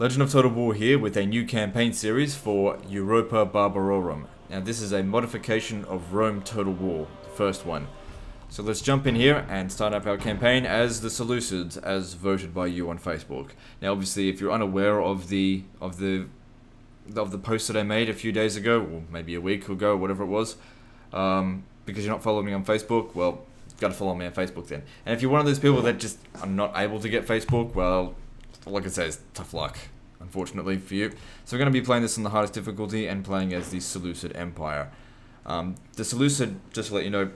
Legend of Total War here with a new campaign series for Europa Barbarorum. Now this is a modification of Rome Total War, the first one. So let's jump in here and start up our campaign as the Seleucids, as voted by you on Facebook. Now obviously if you're unaware of the post that I made a few days ago, or maybe a week ago, whatever it was, because you're not following me on Facebook, well, you've got to follow me on Facebook then. And if you're one of those people that just are not able to get Facebook, well, all I can say is tough luck, unfortunately for you. So we're going to be playing this on the hardest difficulty and playing as the Seleucid Empire. The Seleucid, just to let you know,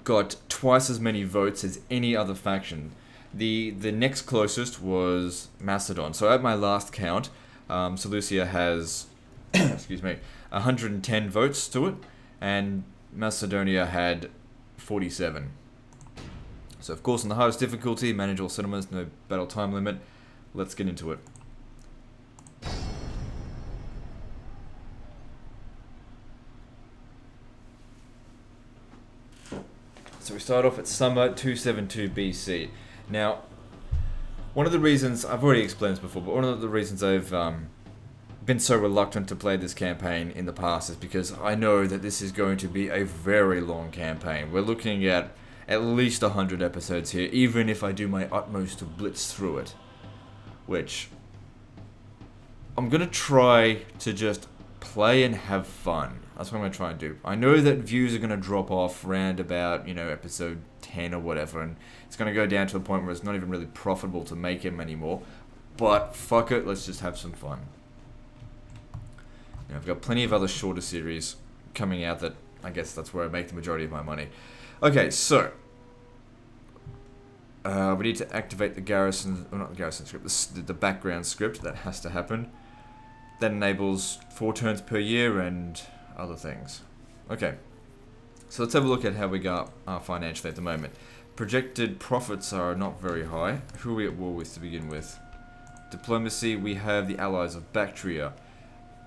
got twice as many votes as any other faction. The next closest was Macedon. So at my last count, Seleucia has, excuse me, 110 votes to it, and Macedonia had 47. So of course on the hardest difficulty, manage all settlements, no battle time limit. Let's get into it. So we start off at summer 272 BC. Now, one of the reasons, I've already explained this before, but one of the reasons I've been so reluctant to play this campaign in the past is because I know that this is going to be a very long campaign. We're looking at least 100 episodes here, even if I do my utmost to blitz through it. Which, I'm going to try to just play and have fun. That's what I'm going to try and do. I know that views are going to drop off around about, episode 10 or whatever, and it's going to go down to the point where it's not even really profitable to make them anymore. But fuck it, let's just have some fun. I've got plenty of other shorter series coming out that I guess that's where I make the majority of my money. Okay, so we need to activate the garrison, or not the garrison script, the background script. That has to happen. That enables 4 turns per year and other things. Okay, so let's have a look at how we got financially at the moment. Projected profits are not very high. Who are we at war with to begin with? Diplomacy, we have the allies of Bactria,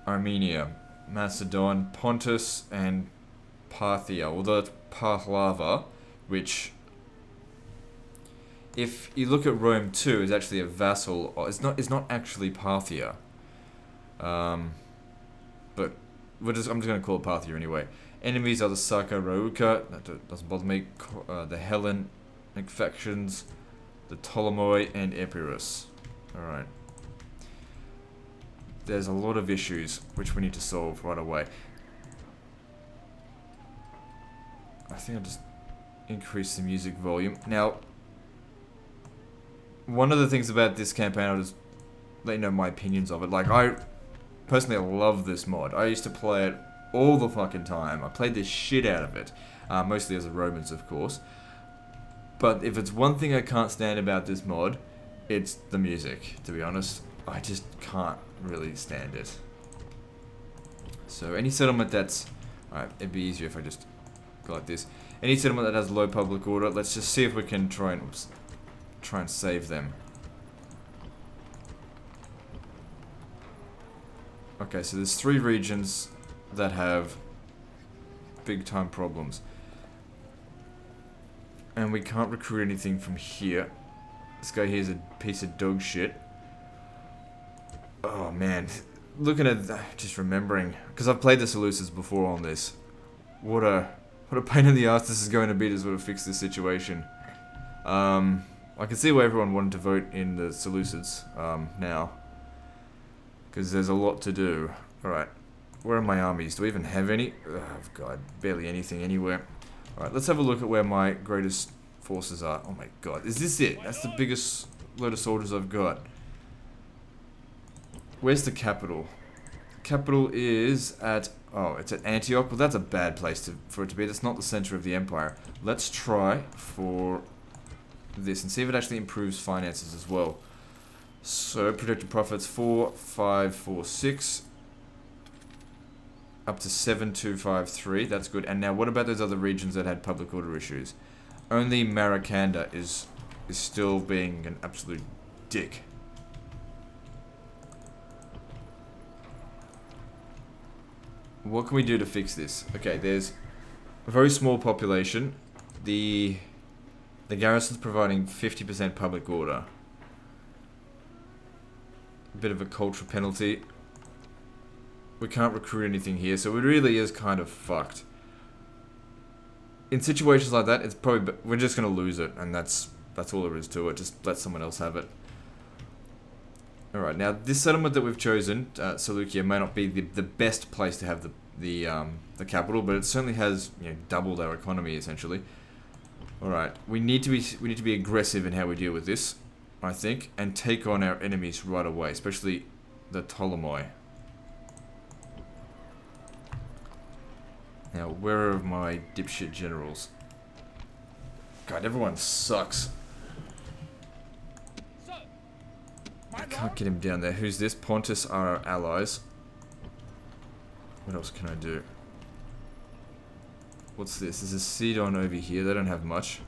Armenia, Macedon, Pontus, and Parthia, although it's Pahlava, which, if you look at Rome 2, is actually a vassal. It's not actually Parthia. But I'm just going to call it Parthia anyway. Enemies are the Saka Rauka, that doesn't bother me, the Hellenic factions, the Ptolemoi, and Epirus. Alright. There's a lot of issues which we need to solve right away. I think I'll just increase the music volume. Now, one of the things about this campaign, I'll just let you know my opinions of it. Like, I personally love this mod. I used to play it all the fucking time. I played the shit out of it. Mostly as a Romans, of course. But if it's one thing I can't stand about this mod, it's the music, to be honest. I just can't really stand it. So any settlement that's... Alright, it'd be easier if I just go like this. Any settlement that has low public order, let's just see if we can try and save them. Okay, so there's 3 regions that have big time problems. And we can't recruit anything from here. This guy here's a piece of dog shit. Oh man, looking at that, just remembering, because I've played the Seleucids before on this. What a pain in the ass this is going to be to sort of fix this situation. I can see why everyone wanted to vote in the Seleucids now, because there's a lot to do. Alright, where are my armies? Do we even have any? Oh god, barely anything anywhere. Alright, let's have a look at where my greatest forces are. Oh my god, is this it? That's the biggest load of soldiers I've got. Where's the capital? The capital is at... Oh, it's at Antioch. Well, that's a bad place for it to be. That's not the center of the empire. Let's try for this and see if it actually improves finances as well. So, projected profits 4, 5, 4, 6. Up to 7, 2, 5, 3. That's good. And now, what about those other regions that had public order issues? Only Maracanda is still being an absolute dick. What can we do to fix this? Okay, there's a very small population. The garrison's providing 50% public order. a bit of a culture penalty. We can't recruit anything here, so it really is kind of fucked. In situations like that, it's probably we're just gonna lose it, and that's all there is to it. Just let someone else have it. All right, now this settlement that we've chosen, Seleucia, may not be the best place to have the capital, but it certainly has, you know, doubled our economy essentially. All right, we need to be aggressive in how we deal with this, I think, and take on our enemies right away, especially the Ptolemy. Now, where are my dipshit generals? God, everyone sucks. I can't get him down there. Who's this? Pontus are our allies. What else can I do? What's this? There's a Sidon over here. They don't have much.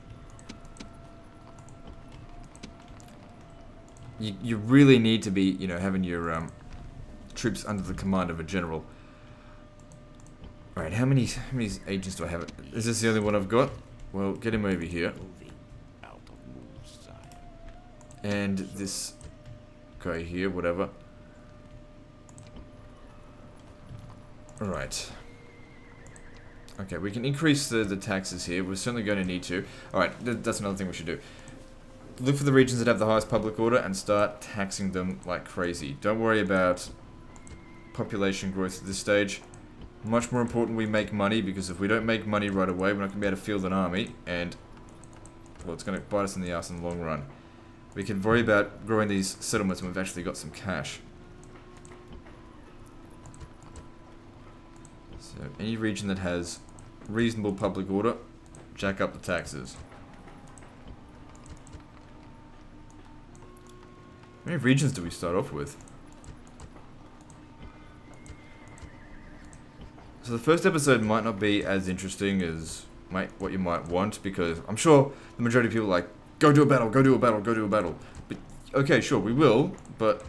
You really need to be, you know, having your troops under the command of a general. Alright, how many agents do I have? Is this the only one I've got? Well, get him over here. And this guy here, whatever. Alright. Okay, we can increase the taxes here. We're certainly going to need to. Alright, that's another thing we should do. Look for the regions that have the highest public order and start taxing them like crazy. Don't worry about population growth at this stage. Much more important we make money, because if we don't make money right away, we're not going to be able to field an army, and, well, it's going to bite us in the ass in the long run. We can worry about growing these settlements when we've actually got some cash. So, any region that has reasonable public order, jack up the taxes. How many regions do we start off with? So the first episode might not be as interesting as what you might want, because I'm sure the majority of people are like, go do a battle, go do a battle, go do a battle. But, okay, sure, we will, but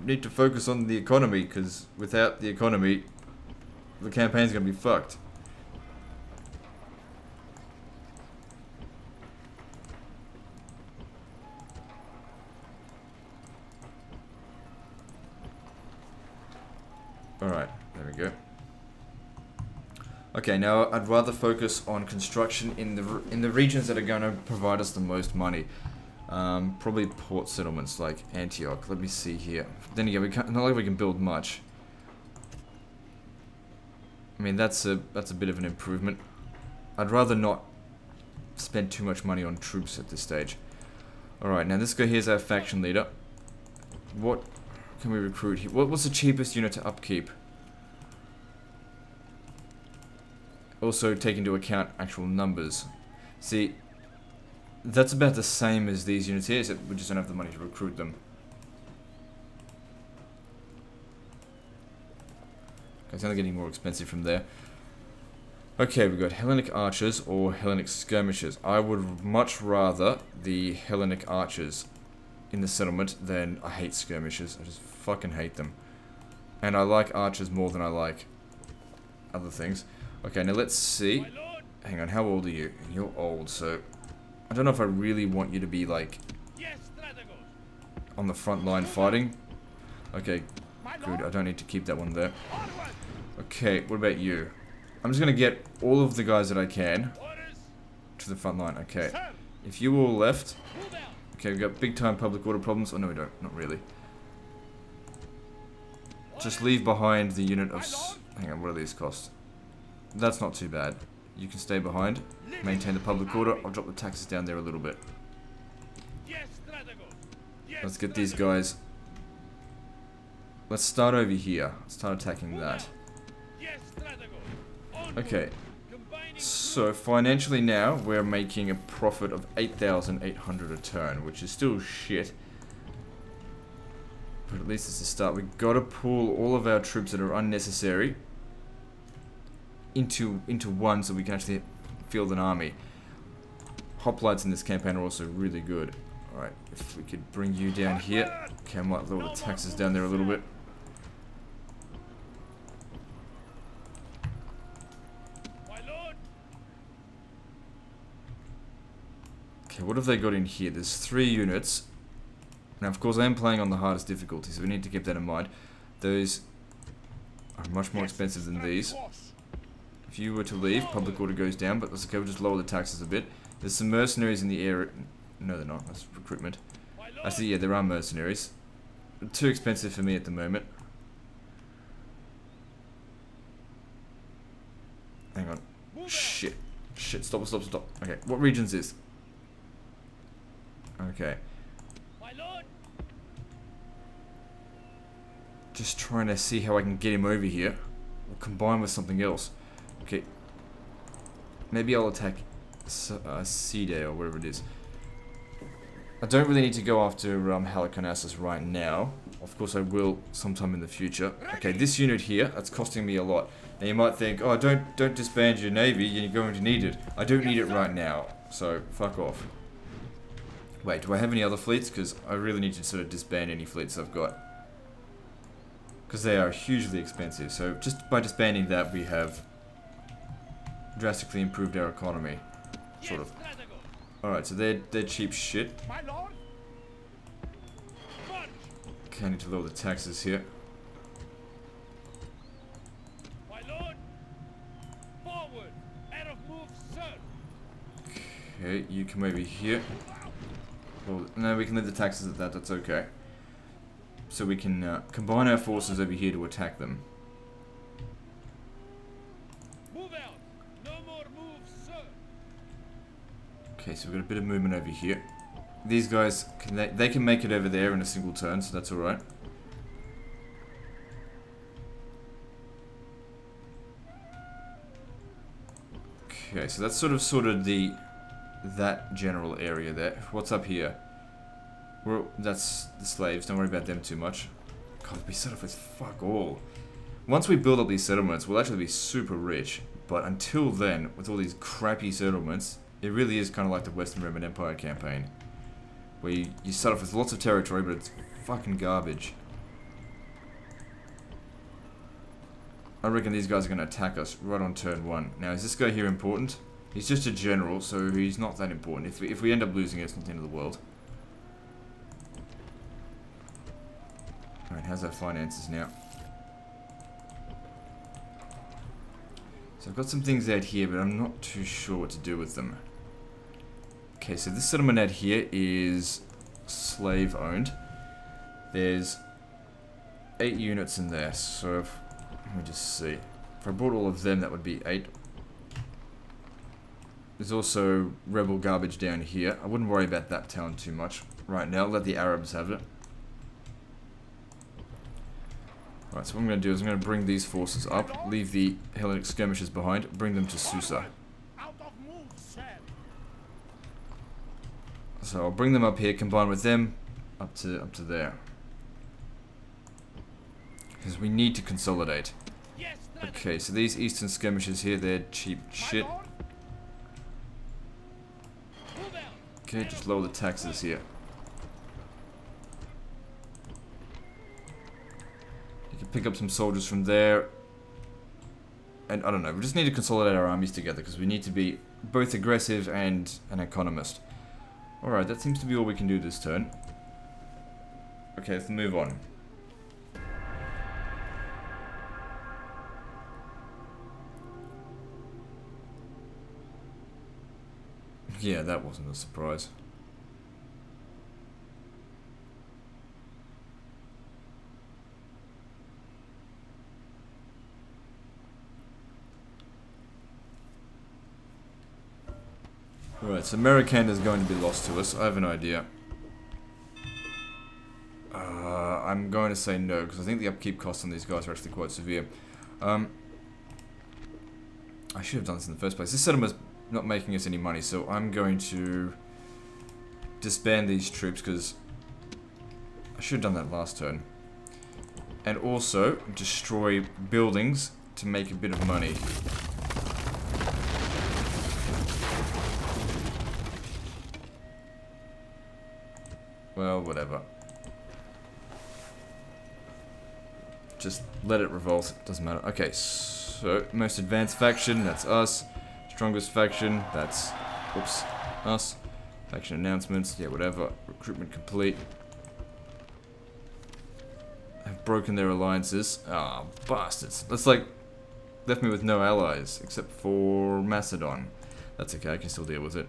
we need to focus on the economy, because without the economy, the campaign's going to be fucked. Alright, there we go. Okay, now I'd rather focus on construction in the regions that are going to provide us the most money. Probably port settlements like Antioch. Let me see here. Then again, not like we can build much. I mean, that's a bit of an improvement. I'd rather not spend too much money on troops at this stage. Alright, now this guy here's our faction leader. What can we recruit here? What's the cheapest unit to upkeep? Also take into account actual numbers. See, that's about the same as these units here, except we just don't have the money to recruit them. Okay, it's only getting more expensive from there. Okay, we've got Hellenic archers or Hellenic skirmishers. I would much rather the Hellenic archers in the settlement than I hate skirmishers. I just fucking hate them. And I like archers more than I like other things. Okay, now let's see. Hang on, how old are you? You're old, so I don't know if I really want you to be, like, on the front line fighting. Okay, good. I don't need to keep that one there. Okay, what about you? I'm just going to get all of the guys that I can to the front line. Okay, if you all left... Okay, we've got big time public order problems. Oh, no, we don't. Not really. Just leave behind the unit of... Hang on, what do these cost? That's not too bad. You can stay behind, maintain the public order. I'll drop the taxes down there a little bit. Let's get these guys. Let's start over here. Start attacking that. Okay. So financially now, we're making a profit of 8,800 a turn, which is still shit. But at least it's a start. We've got to pull all of our troops that are unnecessary into one, so we can actually field an army. Hoplites in this campaign are also really good. Alright, if we could bring you down here. Okay, I might lower the taxes down there a little bit. Okay, what have they got in here? There's 3 units. Now, of course, I am playing on the hardest difficulty, so we need to keep that in mind. Those are much more expensive than these. If you were to leave, public order goes down, but that's okay, we'll just lower the taxes a bit. There's some mercenaries in the area. No, they're not. That's recruitment. Actually, yeah, there are mercenaries. Too expensive for me at the moment. Hang on. Shit. Shit, stop. Okay, what region's this? Okay. Just trying to see how I can get him over here. Or combine with something else. Okay. Maybe I'll attack Cide or whatever it is. I don't really need to go after Halicarnassus right now. Of course I will sometime in the future. Okay, this unit here, that's costing me a lot. Now you might think, oh, don't disband your navy, you're going to need it. I don't need it right now, so fuck off. Wait, do I have any other fleets? Because I really need to sort of disband any fleets I've got. Because they are hugely expensive, so just by disbanding that we have drastically improved our economy. Sort of. Alright, so they're cheap shit. Okay, I need to lower the taxes here. Okay, you come over here. Well, no, we can leave the taxes at that, that's okay. So we can combine our forces over here to attack them. Okay, so we've got a bit of movement over here. These guys, they can make it over there in a single turn, so that's alright. Okay, so that's sort of that general area there. What's up here? That's the slaves, don't worry about them too much. God, we set up as fuck all. Once we build up these settlements, we'll actually be super rich. But until then, with all these crappy settlements, it really is kind of like the Western Roman Empire campaign. Where you start off with lots of territory, but it's fucking garbage. I reckon these guys are going to attack us right on turn 1. Now, is this guy here important? He's just a general, so he's not that important. If we end up losing it, it's not the end of the world. Alright, how's our finances now? So I've got some things out here, but I'm not too sure what to do with them. Okay, so this settlement out here is slave owned. There's 8 units in there, so let me just see. If I bought all of them, that would be 8. There's also rebel garbage down here. I wouldn't worry about that town too much right now. Let the Arabs have it. Alright, so what I'm going to do is I'm going to bring these forces up, leave the Hellenic skirmishers behind, bring them to Susa. So I'll bring them up here, combine with them, up to there. Because we need to consolidate. Okay, so these eastern skirmishers here, they're cheap shit. Okay, just lower the taxes here. You can pick up some soldiers from there. And I don't know, we just need to consolidate our armies together because we need to be both aggressive and an economist. Alright, that seems to be all we can do this turn. Okay, let's move on. Yeah, that wasn't a surprise. Right, so American is going to be lost to us. I have an idea. I'm going to say no, because I think the upkeep costs on these guys are actually quite severe. I should have done this in the first place. This settlement's not making us any money, so I'm going to disband these troops, because I should have done that last turn. And also, destroy buildings to make a bit of money. Well, whatever. Just let it revolt, doesn't matter. Okay, so, most advanced faction, that's us. Strongest faction, that's, oops, us. Faction announcements, yeah, whatever. Recruitment complete. broken their alliances. Ah, bastards. That's like, left me with no allies, except for Macedon. That's okay, I can still deal with it.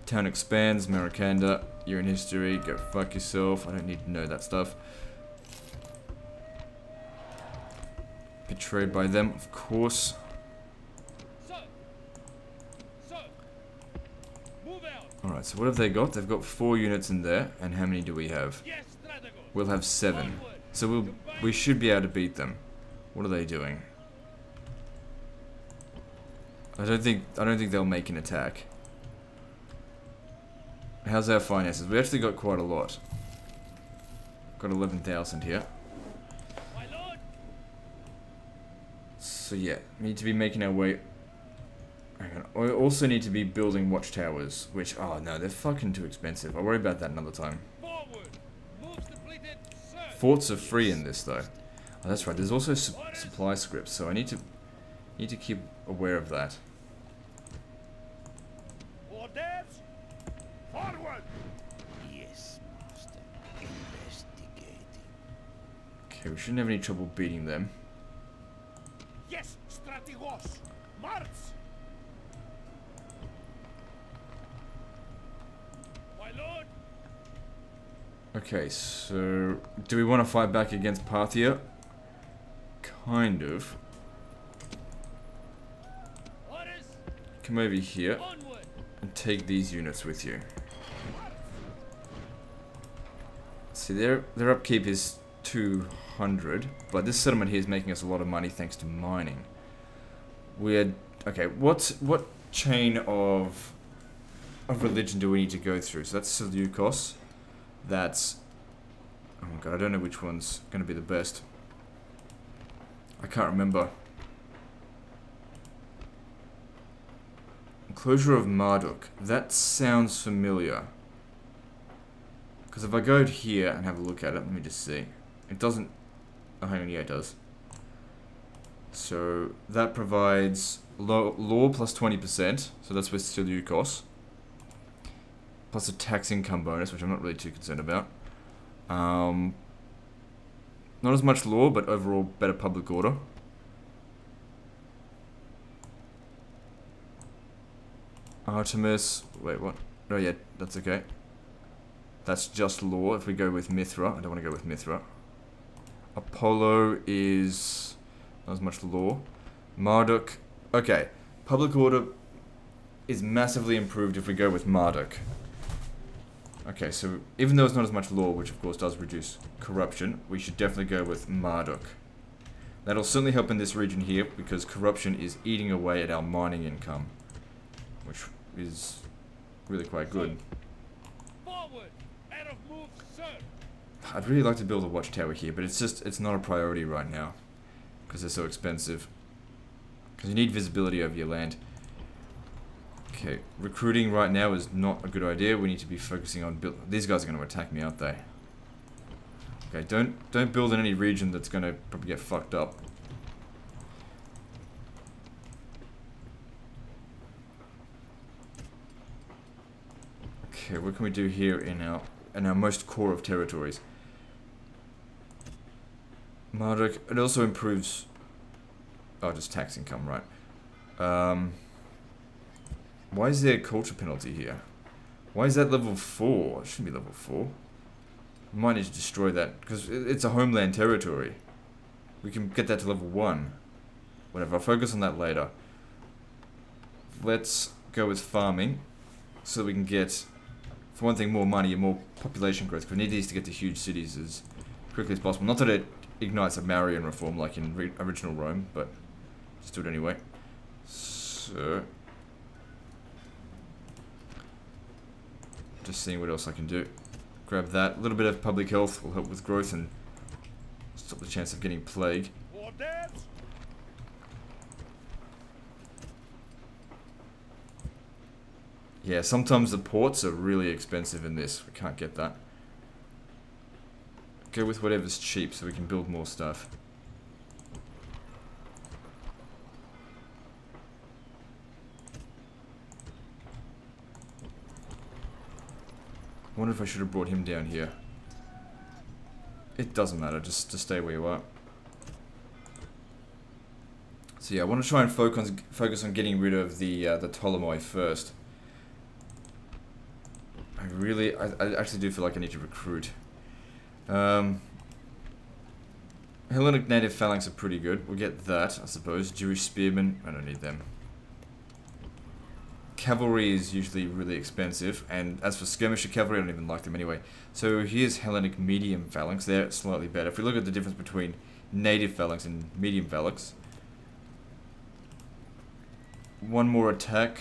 Town expands, Marikanda, you're in history, go fuck yourself, I don't need to know that stuff. Betrayed by them, of course. Alright, so what have they got? They've got 4 units in there, and how many do we have? We'll have 7. So we should be able to beat them. What are they doing? I don't think they'll make an attack. How's our finances? We actually got quite a lot. Got 11,000 here. So yeah, we need to be making our way. Hang on. We also need to be building watchtowers, which, oh no, they're fucking too expensive. I'll worry about that another time. Forts are free in this though. Oh, that's right. There's also supply scripts, so I need to keep aware of that. Orders, forward. Yes, master. Investigating. Okay, we shouldn't have any trouble beating them. Yes, strategos. March. My lord. Okay, so do we want to fight back against Parthia? Kind of. Orders. Come over here Onward. and take these units with you. See, their upkeep is 200, but this settlement here is making us a lot of money thanks to mining. Okay, what chain of religion do we need to go through? So that's Seleucos. That's, oh my god, I don't know which one's going to be the best. I can't remember. Enclosure of Marduk. That sounds familiar. Because if I go here and have a look at it, let me just see. It doesn't, oh hang on, yeah it does. So that provides law plus 20%, so that's with Seleucos. Plus a tax income bonus, which I'm not really too concerned about. Not as much law, but overall better public order. Artemis, wait, what? Oh yeah, that's okay. That's just law. If we go with Mithra, I don't want to go with Mithra. Apollo is not as much law. Marduk, okay. Public order is massively improved if we go with Marduk. Okay, so even though it's not as much law, which of course does reduce corruption, we should definitely go with Marduk. That'll certainly help in this region here, because corruption is eating away at our mining income, which is really quite good. Forward. Out of move, sir. I'd really like to build a watchtower here, but it's not a priority right now, because they're so expensive. Because you need visibility over your land. Okay, recruiting right now is not a good idea. We need to be focusing on build. These guys are going to attack me, aren't they? Okay, don't build in any region that's going to probably get fucked up. Okay, what can we do here in our most core of territories? Marduk, it also improves. Oh, just tax income, right? Why is there a culture penalty here? Why is that level 4? It shouldn't be level 4. We might need to destroy that, because it's a homeland territory. We can get that to level 1. Whatever, I'll focus on that later. Let's go with farming, so that we can get, for one thing, more money and more population growth. We need these to get to huge cities as quickly as possible. Not that it ignites a Marian reform like in original Rome, but just do it anyway. So, just seeing what else I can do. Grab that. A little bit of public health will help with growth and stop the chance of getting plague. Orders. Yeah, sometimes the ports are really expensive in this. We can't get that. Go with whatever's cheap so we can build more stuff. I wonder if I should have brought him down here. It doesn't matter, just stay where you are. So yeah, I want to try and focus on getting rid of the Ptolemy first. I actually do feel like I need to recruit. Hellenic native phalanx are pretty good. We'll get that, I suppose. Jewish spearmen, I don't need them. Cavalry is usually really expensive, and as for skirmisher cavalry, I don't even like them anyway. So here's Hellenic medium phalanx. They're slightly better. If we look at the difference between native phalanx and medium phalanx, one more attack,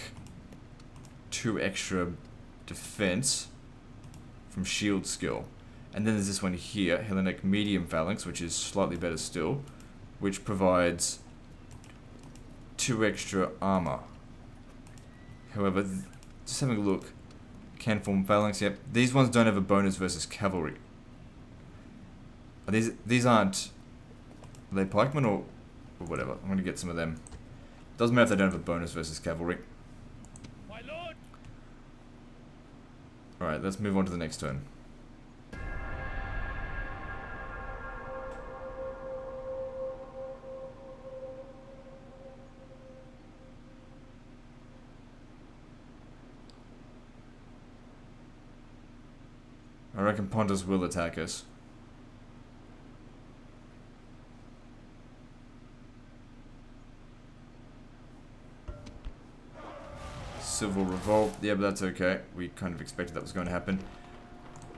2 extra defense from shield skill. And then there's this one here, Hellenic medium phalanx, which is slightly better still, which provides 2 extra armor. However, just having a look, can form phalanx, yep. These ones don't have a bonus versus cavalry. These aren't, are they pikemen or whatever? I'm gonna get some of them. Doesn't matter if they don't have a bonus versus cavalry. My lord. Alright, let's move on to the next turn. I reckon Pontus will attack us. Civil revolt. Yeah, but that's okay. We kind of expected that was going to happen.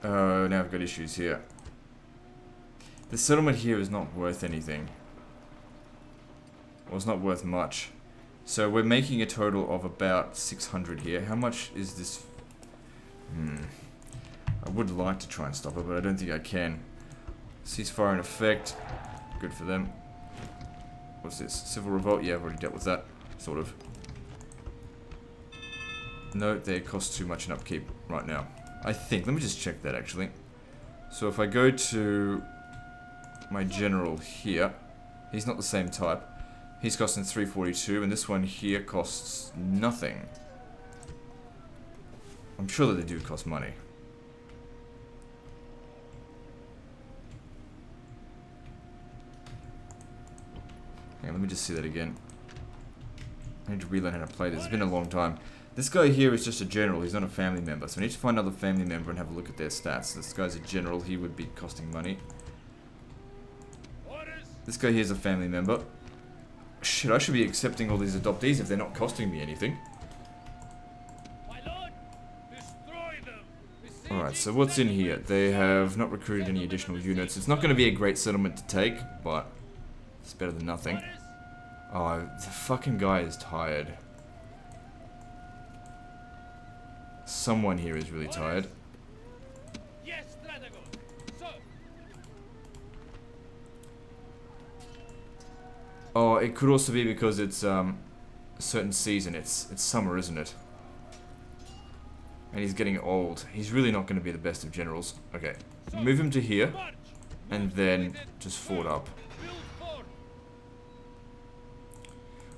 Now I've got issues here. The settlement here is not worth anything. Well, it's not worth much. So we're making a total of about 600 here. How much is this? I would like to try and stop it, but I don't think I can. Ceasefire in effect. Good for them. What's this? Civil revolt? Yeah, I've already dealt with that. Sort of. No, they cost too much in upkeep right now. I think. Let me just check that actually. So if I go to my general here, he's not the same type. He's costing 342, and this one here costs nothing. I'm sure that they do cost money. Hang on, let me just see that again. I need to relearn how to play this. It's been a long time. This guy here is just a general. He's not a family member. So I need to find another family member and have a look at their stats. This guy's a general. He would be costing money. This guy here is a family member. Shit, I should be accepting all these adoptees if they're not costing me anything. Alright, so what's in here? They have not recruited any additional units. It's not going to be a great settlement to take, but it's better than nothing. Oh, the fucking guy is tired. Someone here is really tired. Oh, it could also be because it's a certain season. It's summer, isn't it? And he's getting old. He's really not going to be the best of generals. Okay, move him to here, and then just forward up.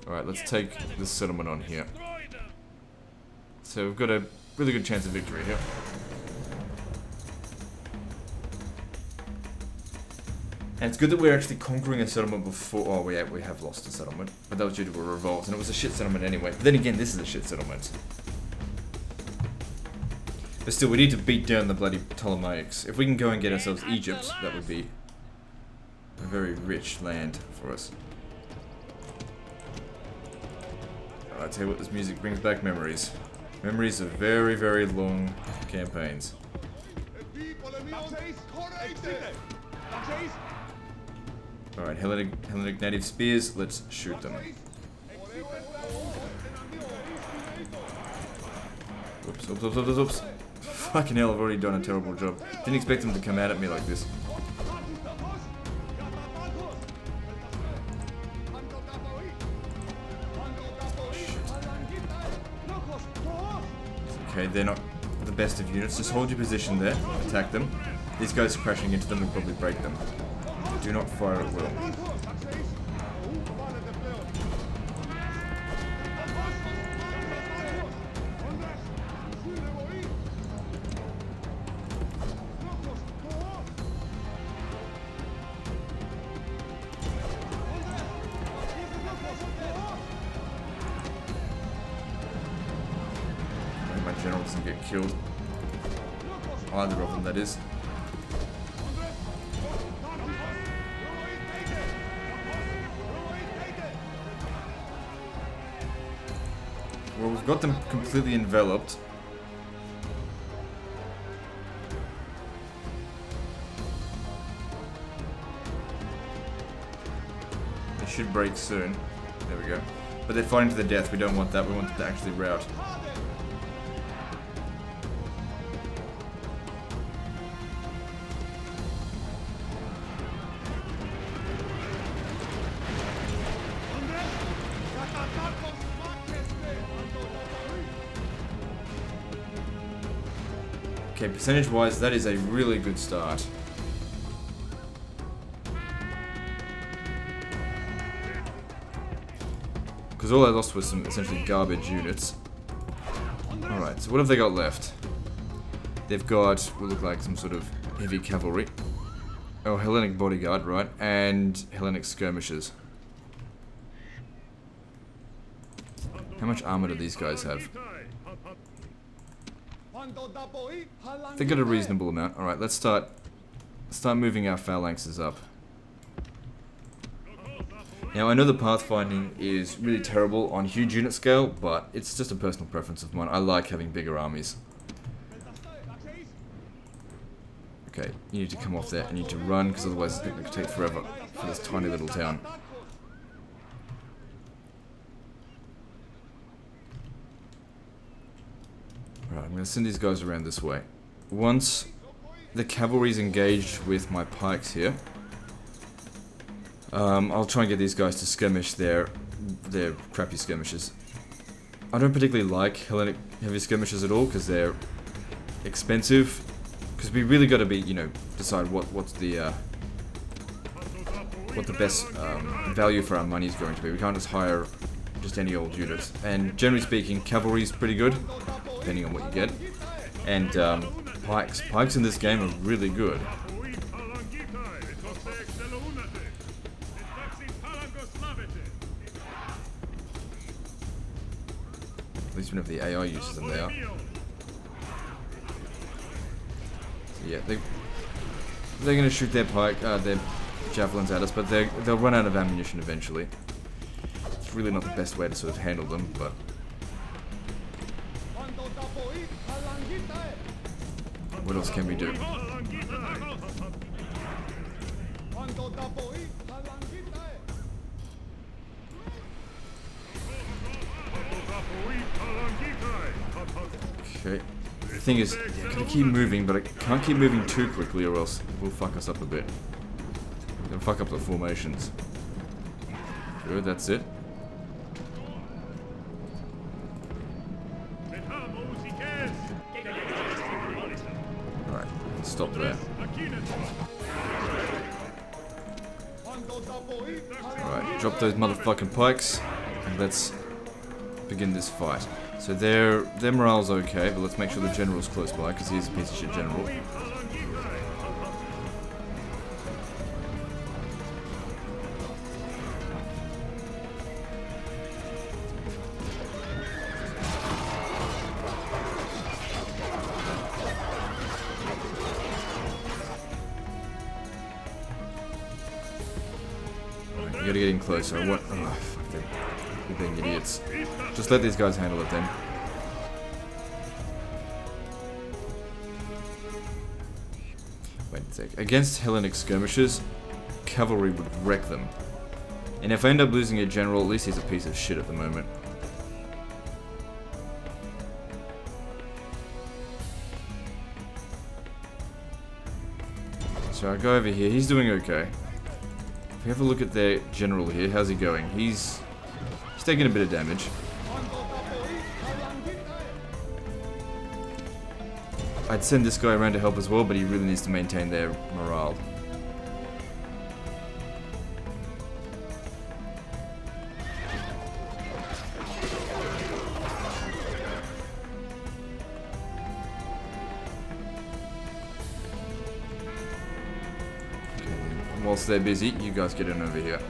Alright, let's take this settlement on here. So we've got a really good chance of victory here. And it's good that we're actually conquering a settlement before... Oh, we have lost a settlement. But that was due to a revolt, and it was a shit settlement anyway. But then again, this is a shit settlement. But still, we need to beat down the bloody Ptolemaics. If we can go and get ourselves Egypt, that would be a very rich land for us. I tell you what, this music brings back memories. Memories of very, very long campaigns. Alright, Hellenic native spears, let's shoot them. Oops, oops, oops, oops, oops. Fucking hell, I've already done a terrible job. Didn't expect them to come out at me like this. Okay, they're not the best of units. Just hold your position there. Attack them. These guys crashing into them will probably break them. Do not fire at will. get killed. Either of them, that is. Well, we've got them completely enveloped. They should break soon. There we go. But they're fighting to the death. We don't want that. We want them to actually rout. Okay, percentage-wise, that is a really good start. Because all I lost was some essentially garbage units. Alright, so what have they got left? They've got what look like some sort of heavy cavalry. Oh, Hellenic bodyguard, right? And Hellenic skirmishers. How much armor do these guys have? They got a reasonable amount. Alright, let's start moving our phalanxes up. Now, I know the pathfinding is really terrible on huge unit scale, but it's just a personal preference of mine. I like having bigger armies. Okay, you need to come off there. I need to run, because otherwise it's going to take forever for this tiny little town. Right, I'm going to send these guys around this way. Once the cavalry's engaged with my pikes here, I'll try and get these guys to skirmish their crappy skirmishes. I don't particularly like Hellenic heavy skirmishes at all because they're expensive. Because we really got to be, you know, decide what's the what the best value for our money is going to be. We can't just hire just any old unit. And generally speaking, cavalry is pretty good, depending on what you get. And pikes in this game are really good. At least whenever the AI uses them, they are. So yeah, they're gonna shoot their their javelins at us, but they'll run out of ammunition eventually. It's really not the best way to sort of handle them, but. What else can we do? Okay. The thing is, I gotta keep moving, but I can't keep moving too quickly or else it will fuck us up a bit. It'll fuck up the formations. Good, that's it. Alright, stop there. Alright, drop those motherfucking pikes, and let's begin this fight. So their morale's okay, but let's make sure the general's close by, because he's a piece of shit general. You gotta get in closer. What? Oh, fuck, they're being idiots. Just let these guys handle it then. Wait a sec. Against Hellenic skirmishers, cavalry would wreck them. And if I end up losing a general, at least he's a piece of shit at the moment. So I go over here. He's doing okay. If we have a look at their general here, how's he going? He's taking a bit of damage. I'd send this guy around to help as well, but he really needs to maintain their morale. Okay, whilst they're busy, you guys get in over here.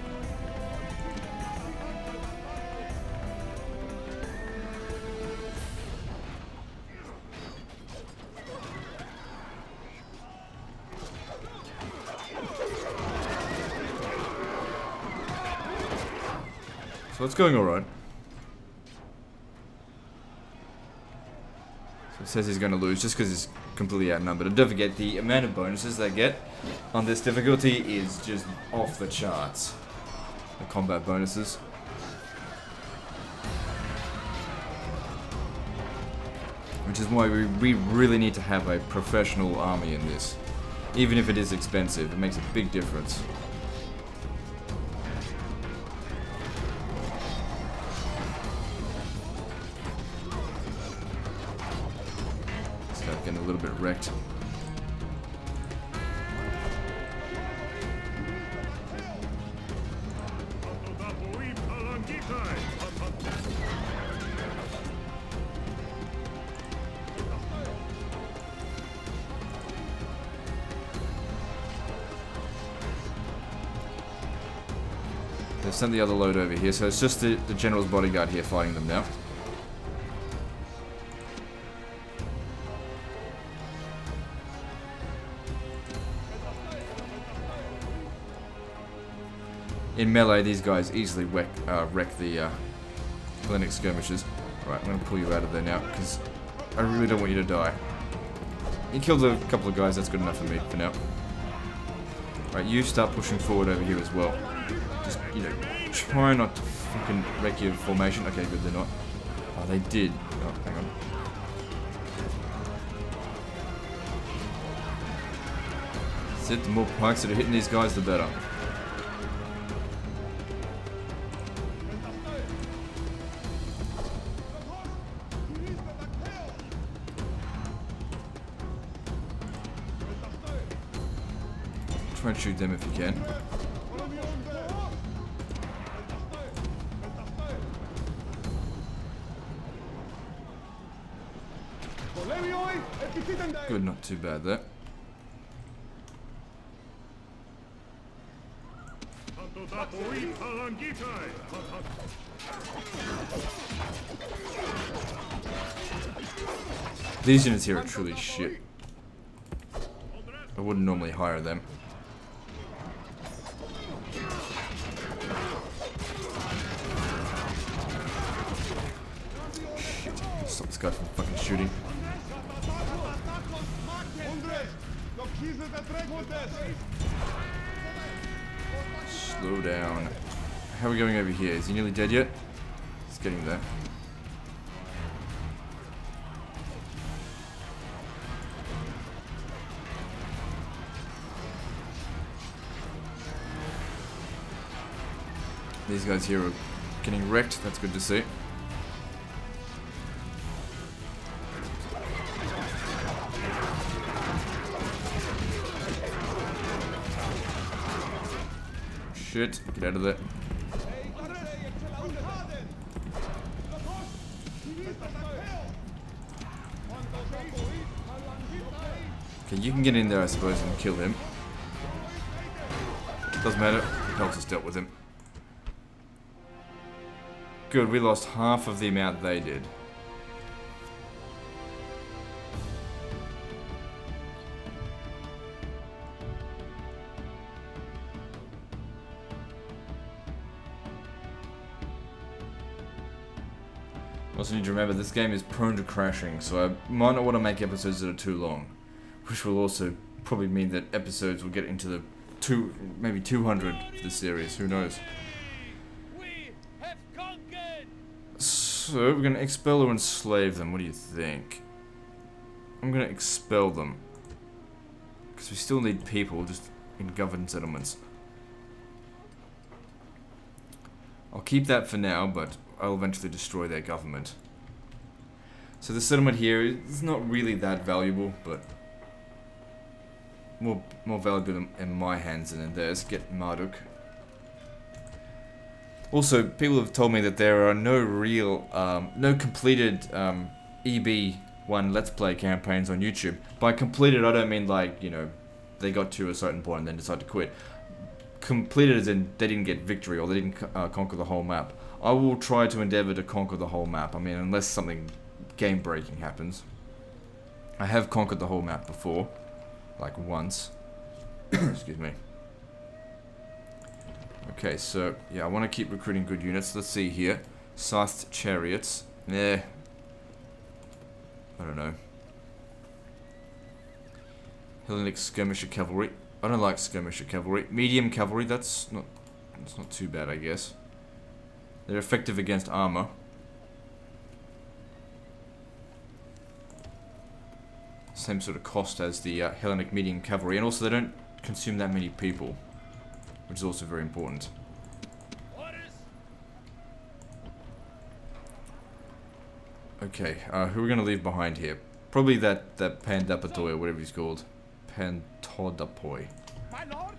So it's going alright. So it says he's going to lose just because he's completely outnumbered. And don't forget, the amount of bonuses they get on this difficulty is just off the charts. The combat bonuses. Which is why we really need to have a professional army in this. Even if it is expensive, it makes a big difference. This guy's getting a little bit wrecked. They've sent the other load over here, so it's just the general's bodyguard here fighting them now. In melee, these guys easily wreck the Hellenic skirmishers. Alright, I'm going to pull you out of there now, because I really don't want you to die. You killed a couple of guys, that's good enough for me for now. Alright, you start pushing forward over here as well. Just, you know, try not to fucking wreck your formation. Okay, good, they're not. Oh, they did. Oh, hang on. That's it, the more pikes that are hitting these guys, the better. Try and shoot them if you can. Good, not too bad there. These units here are truly shit. I wouldn't normally hire them. Shit, stop this guy from fucking shooting. Slow down. How are we going over here? Is he nearly dead yet? He's getting there. These guys here are getting wrecked. That's good to see. Shit, get out of there. Okay, you can get in there, I suppose, and kill him. Doesn't matter. Helps us dealt with him. Good, we lost half of the amount they did. Also need to remember, this game is prone to crashing, so I might not want to make episodes that are too long. Which will also probably mean that episodes will get into the maybe 200 for the series, who knows. We have conquered. So, we're going to expel or enslave them, what do you think? I'm going to expel them. Because we still need people just in governed settlements. I'll keep that for now, but I'll eventually destroy their government. So the settlement here is not really that valuable, but more valuable in my hands than in theirs. Get Marduk. Also, people have told me that there are no real, no completed EB1 Let's Play campaigns on YouTube. By completed, I don't mean like, you know, they got to a certain point and then decided to quit. Completed as in they didn't get victory or they didn't conquer the whole map. I will try to endeavor to conquer the whole map. I mean, unless something game-breaking happens. I have conquered the whole map before. Like once. Excuse me. Okay, so, yeah, I want to keep recruiting good units. Let's see here. Scythed chariots. I don't know. Hellenic skirmisher cavalry. I don't like skirmisher cavalry. Medium cavalry, that's not too bad, I guess. They're effective against armor. Same sort of cost as the Hellenic medium cavalry, and also they don't consume that many people, which is also very important. Okay, who are we going to leave behind here? Probably that Pandapatoi, or whatever he's called. Pantodapoi. My lord.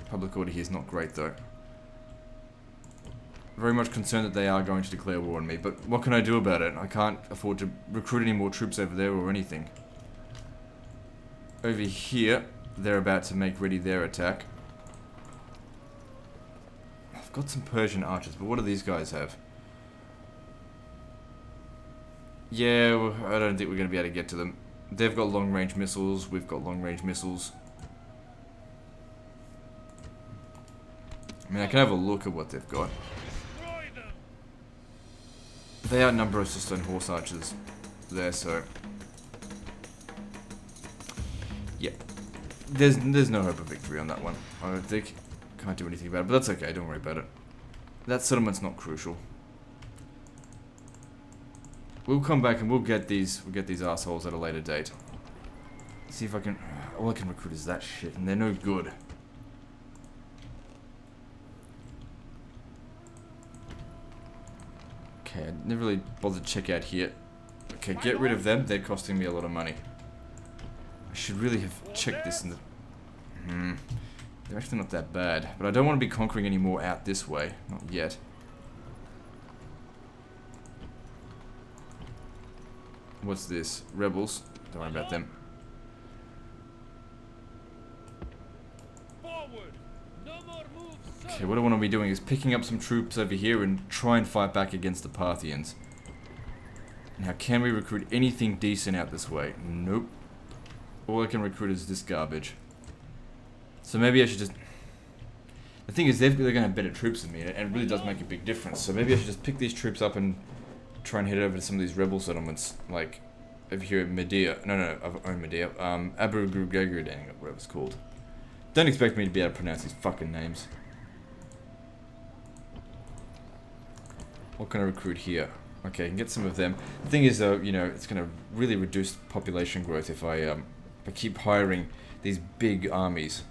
Public order here is not great, though. Very much concerned that they are going to declare war on me, but what can I do about it? I can't afford to recruit any more troops over there or anything. Over here, they're about to make ready their attack. I've got some Persian archers, but what do these guys have? Yeah, well, I don't think we're going to be able to get to them. They've got long-range missiles, we've got long-range missiles. I mean, I can have a look at what they've got. They outnumber us just on horse archers there, so... yeah. There's no hope of victory on that one, I don't think. Can't do anything about it, but that's okay, don't worry about it. That settlement's not crucial. We'll come back and we'll get these assholes at a later date. See if I can... all I can recruit is that shit, and they're no good. Okay, I never really bothered to check out here. Okay, get rid of them. They're costing me a lot of money. I should really have checked this in the... they're actually not that bad. But I don't want to be conquering any more out this way. Not yet. What's this? Rebels. Don't worry about them. Okay, what I want to be doing is picking up some troops over here and try and fight back against the Parthians. Now, can we recruit anything decent out this way? Nope. All I can recruit is this garbage. So maybe I should just... the thing is, they're going to have better troops than me, and it really does make a big difference. So maybe I should just pick these troops up and try and head over to some of these rebel settlements, like over here at Medea. No, I've owned Medea. Abu Ghraib, whatever it's called. Don't expect me to be able to pronounce these fucking names. What can I recruit here? Okay, I can get some of them. The thing is, though, you know, it's going to really reduce population growth if I keep hiring these big armies.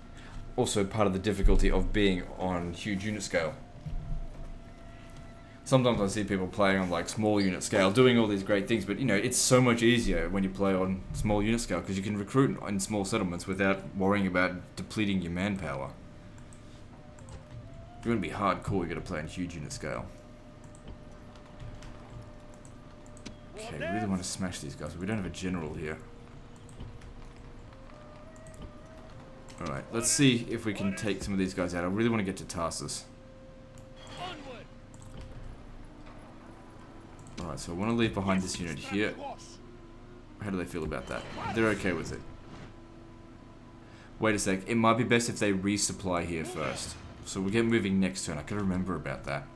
Also, part of the difficulty of being on huge unit scale. Sometimes I see people playing on like small unit scale, doing all these great things, but you know, it's so much easier when you play on small unit scale because you can recruit in small settlements without worrying about depleting your manpower. If you want to be hardcore, you got to play on huge unit scale. Okay, we really want to smash these guys, but we don't have a general here. Alright, let's see if we can take some of these guys out. I really want to get to Tarsus. Alright, so I want to leave behind this unit here. How do they feel about that? They're okay with it. Wait a sec, it might be best if they resupply here first. So we'll get moving next turn. I gotta remember about that.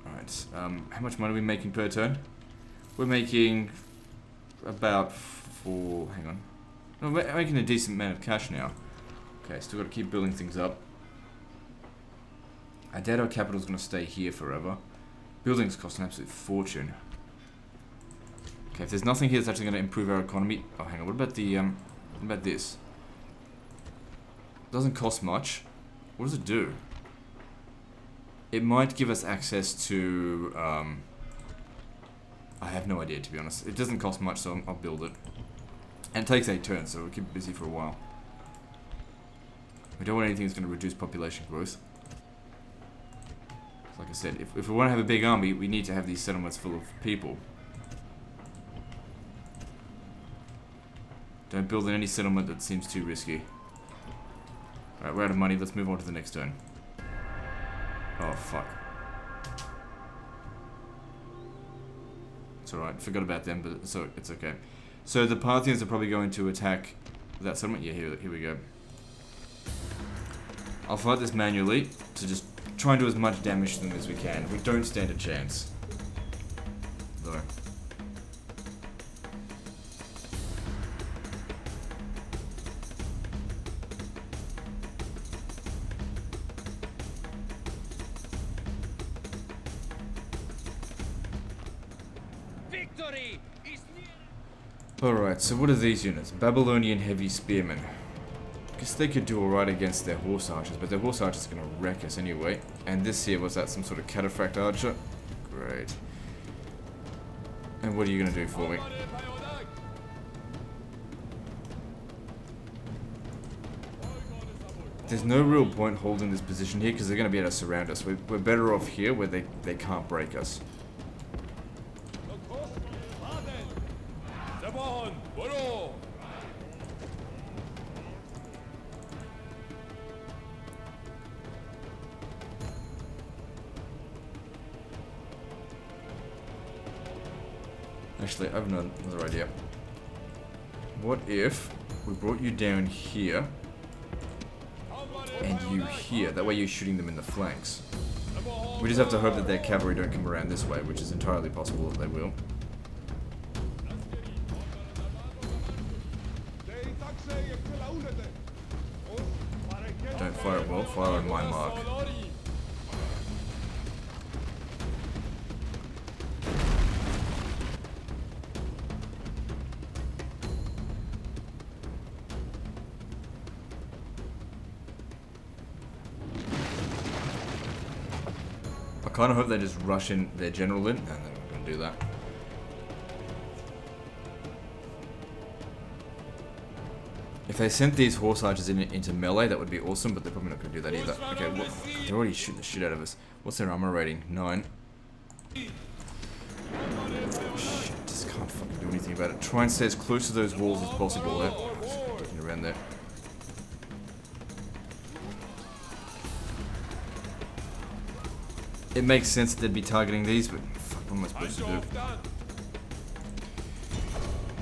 Alright, how much money are we making per turn? We're making about hang on. No, we're making a decent amount of cash now. Okay, still gotta keep building things up. I doubt our capital's gonna stay here forever. Buildings cost an absolute fortune. Okay, if there's nothing here that's actually gonna improve our economy. Oh, hang on, what about the, what about this? Doesn't cost much. What does it do? It might give us access to, I have no idea, to be honest. It doesn't cost much, so I'll build it. And it takes 8 turns, so we'll keep it busy for a while. We don't want anything that's going to reduce population growth. Like I said, if we want to have a big army, we need to have these settlements full of people. Don't build in any settlement that seems too risky. Alright, we're out of money. Let's move on to the next turn. Oh, fuck. It's alright. Forgot about them, but so it's okay. So the Parthians are probably going to attack that settlement. Yeah, here we go. I'll fight this manually to just try and do as much damage to them as we can. We don't stand a chance, though. Victory is near. Alright, so what are these units? Babylonian heavy spearmen. Guess they could do alright against their horse archers, but their horse archers are gonna wreck us anyway. And this here, was that some sort of cataphract archer? Great. And what are you gonna do for me? There's no real point holding this position here because they're gonna be able to surround us. We're better off here where they can't break us. Actually, I have another idea. What if we brought you down here and you here? That way you're shooting them in the flanks. We just have to hope that their cavalry don't come around this way, which is entirely possible that they will. Don't fire it well, fire on my mark. I kind of hope they just rush in their general in, and they're not going to do that. If they sent these horse archers into melee, that would be awesome, but they're probably not going to do that either. Okay, well, they're already shooting the shit out of us. What's their armor rating? 9. Shit, just can't fucking do anything about it. Try and stay as close to those walls as possible. Getting around there. It makes sense that they'd be targeting these, but fuck, what am I supposed to do?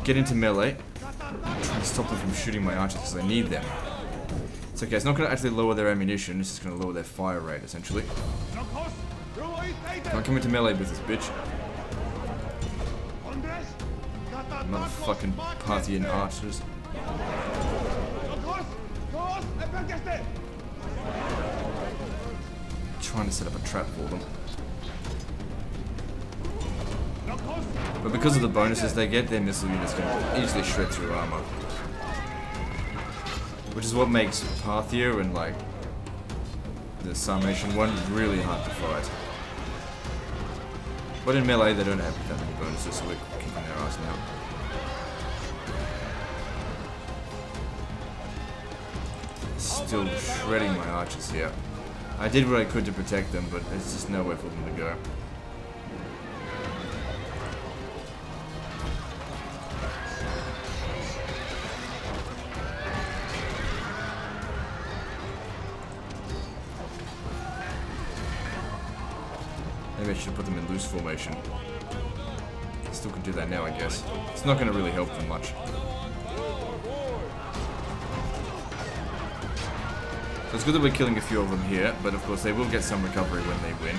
Get into melee. Try to stop them from shooting my archers because I need them. It's okay, it's not going to actually lower their ammunition, it's just going to lower their fire rate, essentially. Don't come into melee with this bitch. Motherfucking Parthian archers. Trying to set up a trap for them. But because of the bonuses they get, their missile units can easily shred through armor. Which is what makes Parthia and like the Sarmatian one really hard to fight. But in melee they don't have that many bonuses, so we're kicking their ass now. Still shredding my archers here. I did what I could to protect them, but there's just nowhere for them to go. Maybe I should put them in loose formation. Still can do that now, I guess. It's not going to really help them much. So it's good that we're killing a few of them here, but of course they will get some recovery when they win.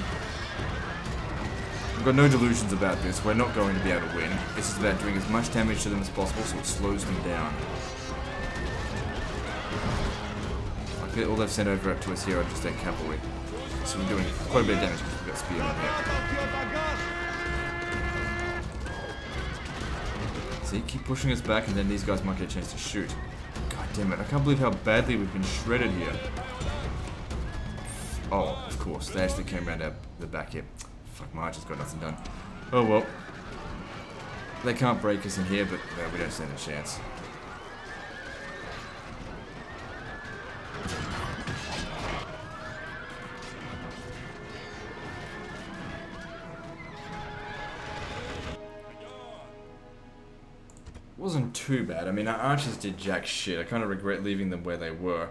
We've got no delusions about this. We're not going to be able to win. This is about doing as much damage to them as possible so it slows them down. Like all they've sent over up to us here are just their cavalry. So we're doing quite a bit of damage because we've got spearmen here. See, keep pushing us back and then these guys might get a chance to shoot. God damn it, I can't believe how badly we've been shredded here. Oh, of course, they actually came around the back here. Fuck, my archer's got nothing done. Oh well. They can't break us in here, but we don't stand a chance. Wasn't too bad. I mean, our archers did jack shit. I kind of regret leaving them where they were.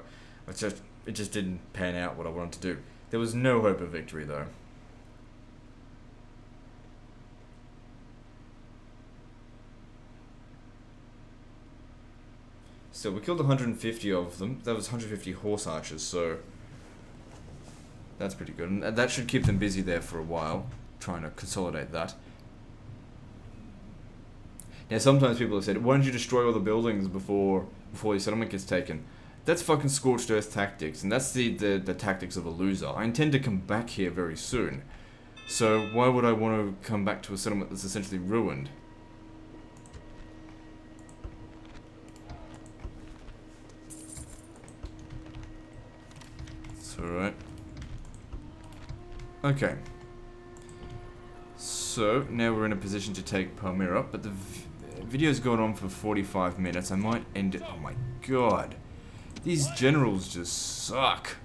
It just didn't pan out what I wanted to do. There was no hope of victory, though. So we killed 150 of them. That was 150 horse archers, so that's pretty good. And that should keep them busy there for a while, trying to consolidate that. Now, sometimes people have said, why don't you destroy all the buildings before your settlement gets taken? That's fucking scorched earth tactics, and that's the tactics of a loser. I intend to come back here very soon, so why would I want to come back to a settlement that's essentially ruined? It's alright. Okay. So, now we're in a position to take Palmyra, but the video's gone on for 45 minutes. I might end it. Oh my god. These generals just suck.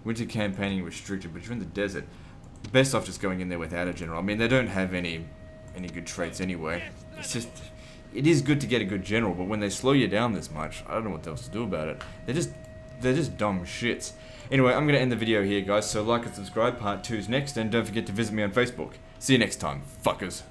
Winter campaigning restricted, but you're in the desert. Best off just going in there without a general. I mean, they don't have any good traits anyway. It's just, it is good to get a good general, but when they slow you down this much, I don't know what else to do about it. They're just dumb shits. Anyway, I'm going to end the video here, guys, so like and subscribe. Part 2's next, and don't forget to visit me on Facebook. See you next time, fuckers.